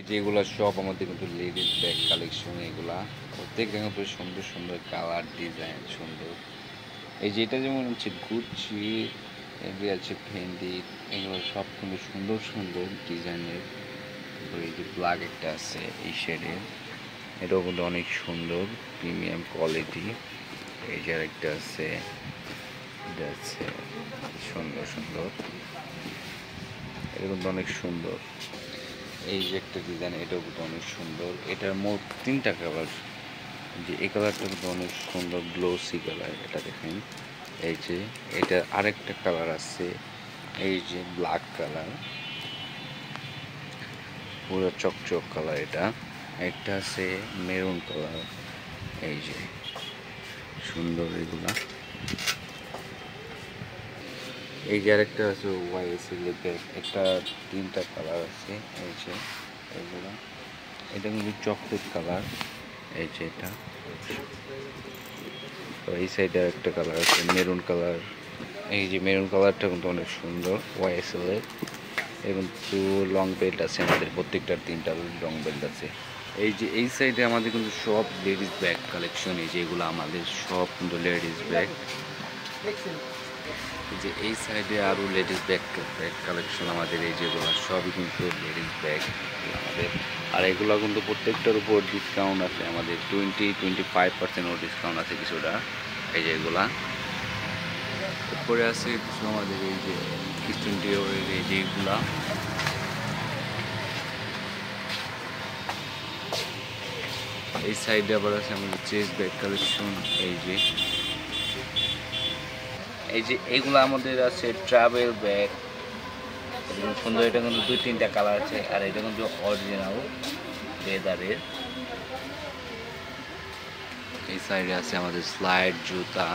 যেগুলা সব আমাদের কিন্তু লেডিস ব্যাগ কালেকশন, এগুলা প্রত্যেকটা কিন্তু সুন্দর সুন্দর কালার ডিজাইন সুন্দর। এই যে এটা যেমন হচ্ছে গুচি, এগুলি আছে ফেন্ডি, এগুলো সব কিন্তু সুন্দর সুন্দর ডিজাইনের। এই যে ব্ল্যাক একটা আছে এই শেডের, এটাও কিন্তু অনেক সুন্দর প্রিমিয়াম কোয়ালিটি। এই যে আরেকটা আছে, এটা আছে সুন্দর সুন্দর, এটা কিন্তু অনেক সুন্দর। এই যে একটা ডিজাইন, এটাও কিন্তু অনেক সুন্দর। এটার মোট 3টা কালার। যে এই কালারটা কিন্তু অনেক সুন্দর গ্লোসি কালার, এটা দেখেন। এই যে এটা আরেকটা কালার আছে, এই যে ব্ল্যাক কালার, পুরো চকচক কালার। এটা একটা আছে মেরুন কালার, এই যে সুন্দর এগুলা। এই যে আরেকটা আছে ওয়াইএসএল ব্যাগ, একটা 3টা কালার আছে, এই যে এগুলা। এটা কিন্তু চকলেট কালার, এই যে এটা। তো এই সাইডে একটা কালার আছে মেরুন কালার, এই যে মেরুন কালারটা কিন্তু অনেক সুন্দর ওয়াইএসএল এর। এবং তো লং বেল্ট আছে আমাদের, প্রত্যেকটার 3টা লং বেল্ট আছে। এই যে এই সাইডে আমাদের কিন্তু সব লেডিস ব্যাগ কালেকশন, এই যে এগুলো আমাদের সব কিন্তু লেডিস ব্যাগ। যে এই সাইডে আরও লেডিস ব্যাগ কালেকশন আমাদের, এই যেগুলো সবই কিন্তু লেডিস ব্যাগ আমাদের। আর এগুলো কিন্তু প্রত্যেকটার উপর ডিসকাউন্ট আছে আমাদের, 25% ডিসকাউন্ট আছে কিছুটা। এই যে এগুলা উপরে আছে কিছু আমাদের, এই যে কিচেন ডিওরের, এই যে এগুলা। এই সাইডে আবার আছে আমাদের চেস্ট ব্যাগ কালেকশন। এই যে এইগুলো আমাদের আছে ট্রাভেল ব্যাগ, সুন্দর। এটা কিন্তু 2-3টা কালার আছে, আর এটা কিন্তু অরিজিনাল লেদারের। এই সাইডে আছে আমাদের স্লাইড জুতা,